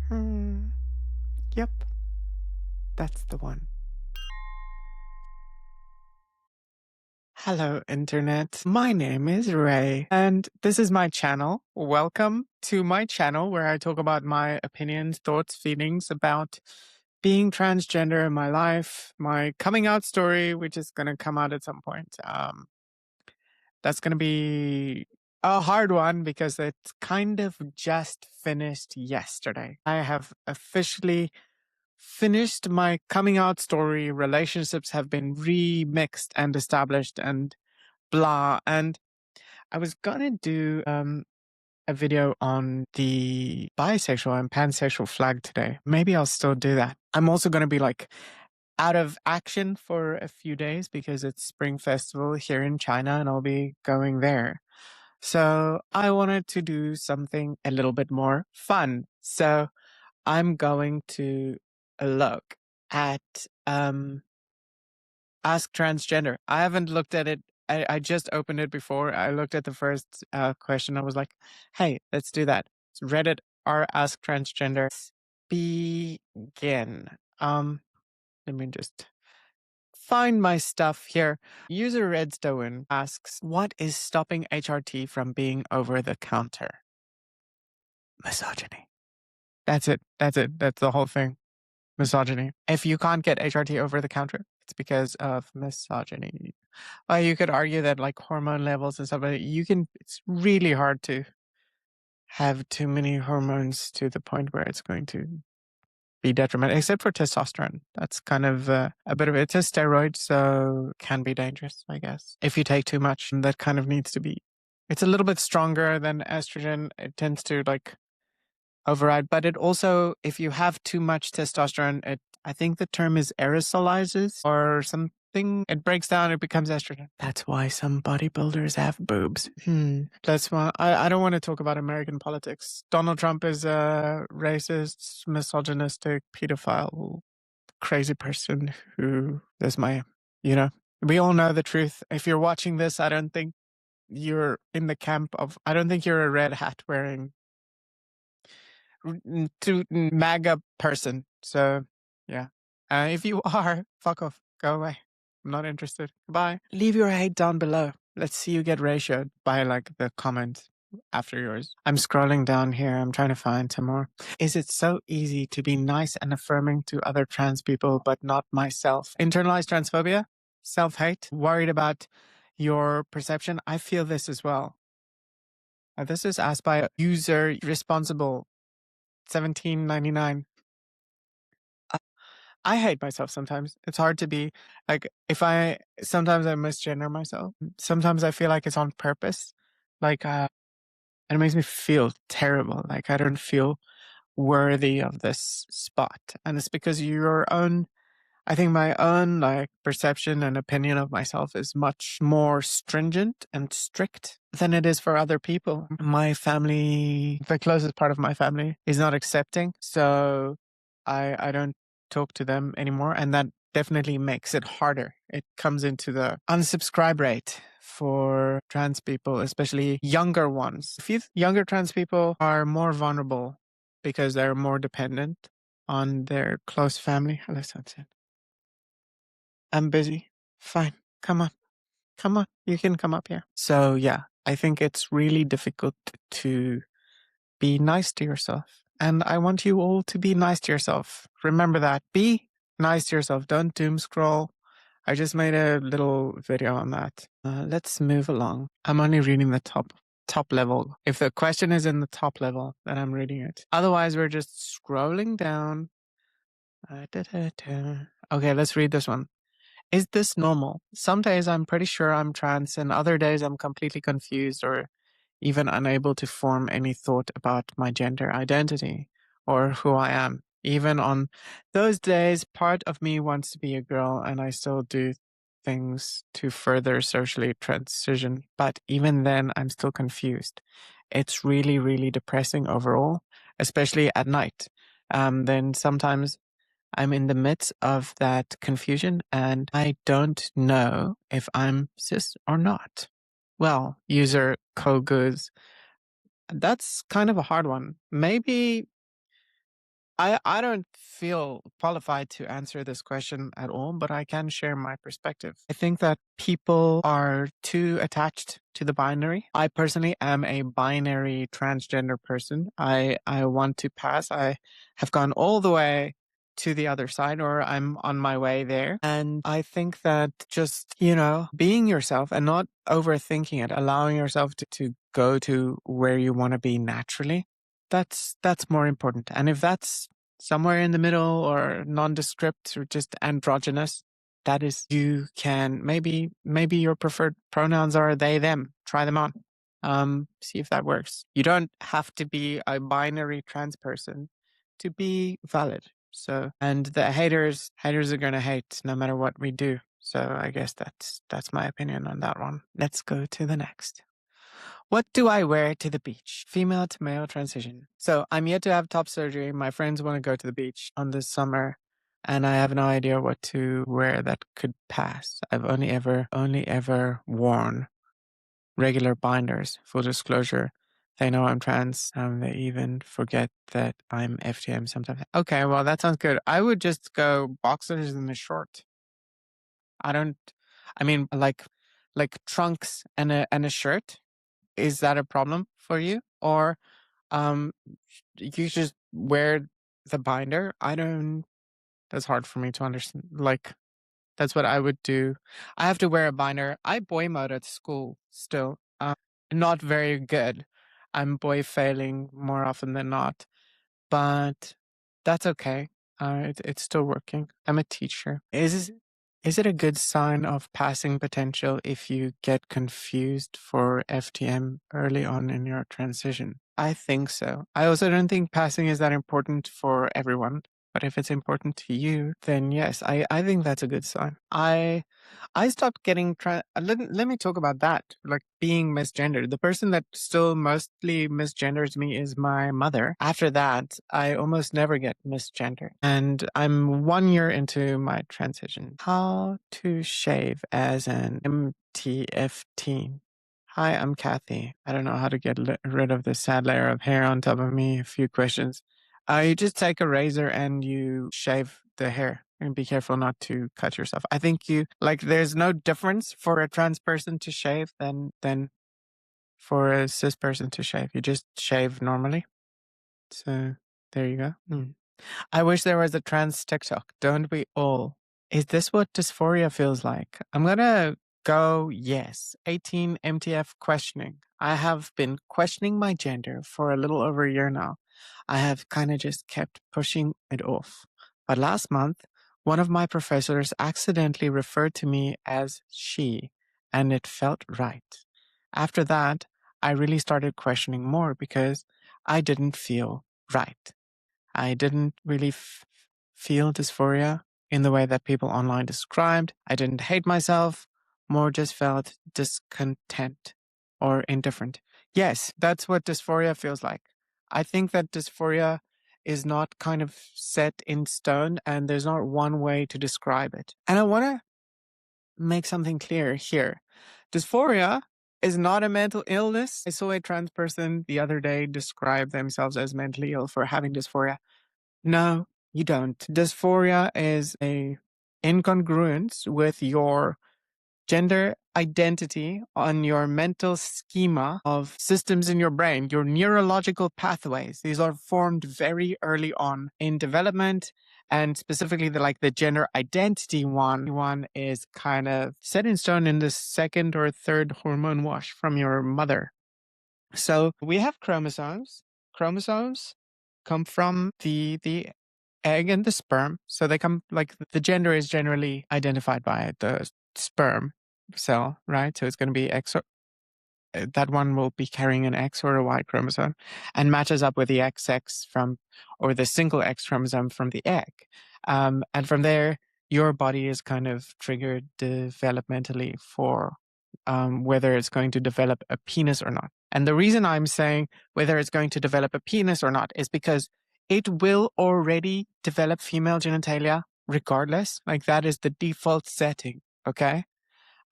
Hmm. Yep, that's the one. Hello, Internet. My name is Ray, and this is my channel. Welcome to my channel where I talk about my opinions, thoughts, feelings about being transgender in my life, my coming out story, which is going to come out at some point. That's going to be a hard one because it's kind of just finished yesterday. I have officially finished my coming out story. Relationships have been remixed and established and blah. And I was gonna do a video on the bisexual and pansexual flag today. Maybe I'll still do that. I'm also gonna be like out of action for a few days because it's Spring Festival here in China and I'll be going there. So I wanted to do something a little bit more fun. So I'm going to look at Ask Transgender. I haven't looked at it. I just opened it before. I looked at the first question. I was like, hey, let's do that. It's Reddit r Ask Transgender. Let's begin. Let me just find my stuff here. User Redstone asks, what is stopping HRT from being over the counter? Misogyny. That's it. That's it. That's the whole thing. Misogyny. If you can't get HRT over the counter, it's because of misogyny. You could argue that like hormone levels and stuff, but it's really hard to have too many hormones to the point where it's going to be detrimental, except for testosterone. That's kind of a bit of it's a steroid, so can be dangerous, I guess. If you take too much, that kind of needs to be, it's a little bit stronger than estrogen. It tends to like override, but it also, if you have too much testosterone, I think the term is aerosolizes or something. It breaks down, it becomes estrogen. That's why some bodybuilders have boobs. That's why I don't want to talk about American politics. Donald Trump is a racist, misogynistic, pedophile, crazy person who is we all know the truth. If you're watching this, I don't think you're in the camp of, I don't think you're a red hat wearing to MAGA person. So yeah. If you are, fuck off. Go away. I'm not interested. Goodbye. Leave your hate down below. Let's see you get ratioed by like the comment after yours. I'm scrolling down here. I'm trying to find some more. Is it so easy to be nice and affirming to other trans people, but not myself? Internalized transphobia, self-hate, worried about your perception. I feel this as well. This is asked by a user responsible 1799. I hate myself sometimes. It's hard to be like, sometimes I misgender myself. Sometimes I feel like it's on purpose. Like, and it makes me feel terrible. Like I don't feel worthy of this spot. And it's because I think my own like perception and opinion of myself is much more stringent and strict than it is for other people. My family, the closest part of my family, is not accepting. So I don't talk to them anymore. And that definitely makes it harder. It comes into the unsubscribe rate for trans people, especially younger ones. Younger trans people are more vulnerable because they're more dependent on their close family. Hello, Sunset. I'm busy. Fine. Come on. Come on. You can come up here. So yeah, I think it's really difficult to be nice to yourself. And I want you all to be nice to yourself. Remember that. Be nice to yourself. Don't doom scroll. I just made a little video on that. Let's move along. I'm only reading the top level. If the question is in the top level, then I'm reading it. Otherwise, we're just scrolling down. Okay, let's read this one. Is this normal? Some days I'm pretty sure I'm trans, and other days I'm completely confused or even unable to form any thought about my gender identity or who I am. Even on those days, part of me wants to be a girl, and I still do things to further socially transition. But even then, I'm still confused. It's really, really depressing overall, especially at night. Then sometimes I'm in the midst of that confusion and I don't know if I'm cis or not. Well, user Kogus, that's kind of a hard one. Maybe I don't feel qualified to answer this question at all, but I can share my perspective. I think that people are too attached to the binary. I personally am a binary transgender person. I want to pass. I have gone all the way to the other side, or I'm on my way there. And I think that just, being yourself and not overthinking it, allowing yourself to go to where you want to be naturally, that's more important. And if that's somewhere in the middle or nondescript or just androgynous, that is, you can maybe your preferred pronouns are they them. Try them on. See if that works. You don't have to be a binary trans person to be valid. So, and the haters are gonna hate no matter what we do. So I guess that's my opinion on that one. Let's go to the next. What do I wear to the beach? Female to male transition. So I'm yet to have top surgery. My friends want to go to the beach on this summer, and I have no idea what to wear that could pass. I've only ever worn regular binders. Full disclosure. They know I'm trans. They even forget that I'm FTM sometimes. Okay, well that sounds good. I would just go boxers and a short. I don't. I mean, like trunks and a shirt. Is that a problem for you? Or um you just wear the binder? I don't That's hard for me to understand. Like that's what I would do. I have to wear a binder. I boy mode at school still. Not very good. I'm boy failing more often than not, but that's okay. It's still working. I'm a teacher. Is it a good sign of passing potential if you get confused for FTM early on in your transition? I think so. I also don't think passing is that important for everyone. But if it's important to you, then yes, I think that's a good sign. I stopped getting let me talk about that, like being misgendered. The person that still mostly misgenders me is my mother. After that, I almost never get misgendered. And I'm 1 year into my transition. How to shave as an MTF teen. Hi, I'm Kathy. I don't know how to get rid of this sad layer of hair on top of me. A few questions. You just take a razor and you shave the hair and be careful not to cut yourself. I think there's no difference for a trans person to shave than for a cis person to shave. You just shave normally. So there you go. I wish there was a trans TikTok. Don't we all? Is this what dysphoria feels like? I'm gonna go yes. 18 MTF questioning. I have been questioning my gender for a little over a year now. I have kind of just kept pushing it off. But last month, one of my professors accidentally referred to me as she, and it felt right. After that, I really started questioning more because I didn't feel right. I didn't really feel dysphoria in the way that people online described. I didn't hate myself, more just felt discontent or indifferent. Yes, that's what dysphoria feels like. I think that dysphoria is not kind of set in stone and there's not one way to describe it. And I want to make something clear here. Dysphoria is not a mental illness. I saw a trans person the other day describe themselves as mentally ill for having dysphoria. No, you don't. Dysphoria is a incongruence with your gender identity on your mental schema of systems in your brain, your neurological pathways. These are formed very early on in development. And specifically the gender identity one is kind of set in stone in the second or third hormone wash from your mother. So we have chromosomes. Chromosomes come from the egg and the sperm. So they come the gender is generally identified by the sperm cell, right? So it's going to be X. That one will be carrying an X or a Y chromosome and matches up with the XX or the single X chromosome from the egg. And from there, your body is kind of triggered developmentally for whether it's going to develop a penis or not. And the reason I'm saying whether it's going to develop a penis or not is because it will already develop female genitalia regardless. Like that is the default setting. Okay.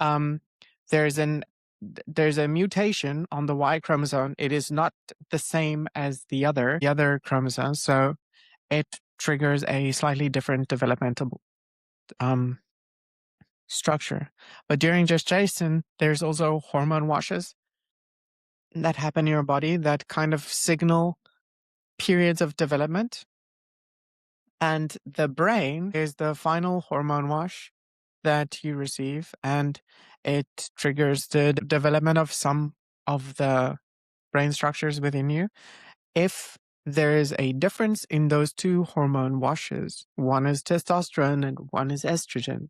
Um, there's a mutation on the Y chromosome. It is not the same as the other chromosomes. So it triggers a slightly different developmental um, structure. But during gestation, there's also hormone washes that happen in your body that kind of signal periods of development. And the brain is the final hormone wash that you receive, and it triggers the development of some of the brain structures within you. If there is a difference in those two hormone washes, one is testosterone and one is estrogen,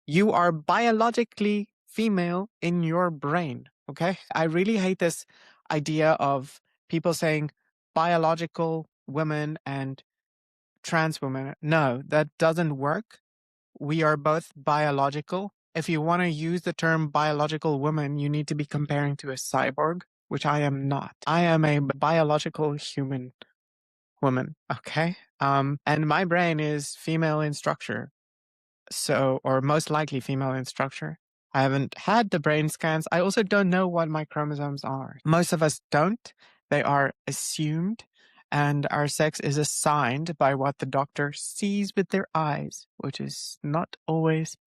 you are biologically female in your brain. Okay. I really hate this idea of people saying biological women and trans women. No, that doesn't work. We are both biological. If you want to use the term biological woman, you need to be comparing to a cyborg, which I am not. I am a biological human woman. Okay. And my brain is female in structure. So, or most likely female in structure. I haven't had the brain scans. I also don't know what my chromosomes are. Most of us don't. They are assumed, and our sex is assigned by what the doctor sees with their eyes, which is not always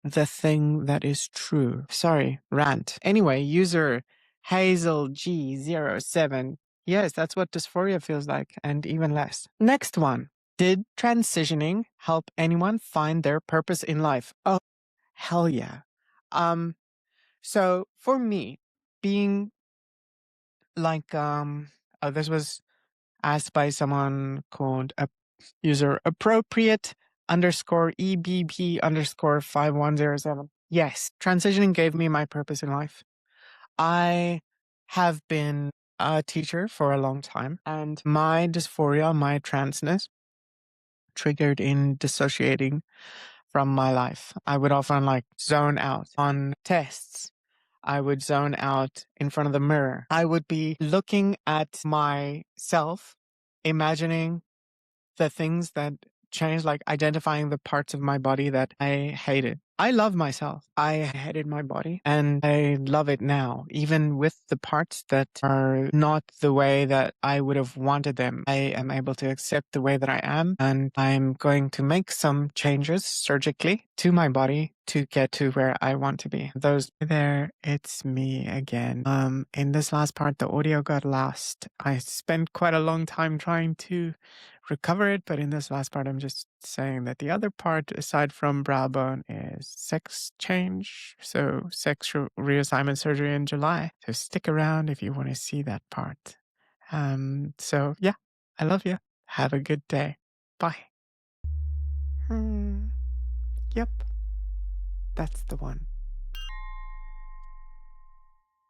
the thing that is true. Sorry, rant. Anyway, user Hazel G07. Yes, that's what dysphoria feels like, and even less. Next one. Did transitioning help anyone find their purpose in life? Oh, hell yeah. So for me, being like, this was asked by someone called a user appropriate underscore EBP underscore 5107. Yes, transitioning gave me my purpose in life. I have been a teacher for a long time, and my dysphoria, my transness, triggered in dissociating from my life. I would often like zone out on tests. I would zone out in front of the mirror. I would be looking at myself, imagining the things that changed, like identifying the parts of my body that I hated. I love myself. I hated my body and I love it now, even with the parts that are not the way that I would have wanted them. I am able to accept the way that I am, and I'm going to make some changes surgically to my body to get to where I want to be. Those there, it's me again. In this last part, the audio got lost. I spent quite a long time trying to recover it, but in this last part, I'm just saying that the other part, aside from brow bone, is sex change. So sex reassignment surgery in July. So stick around if you want to see that part. So yeah, I love you. Have a good day. Bye. Yep, that's the one.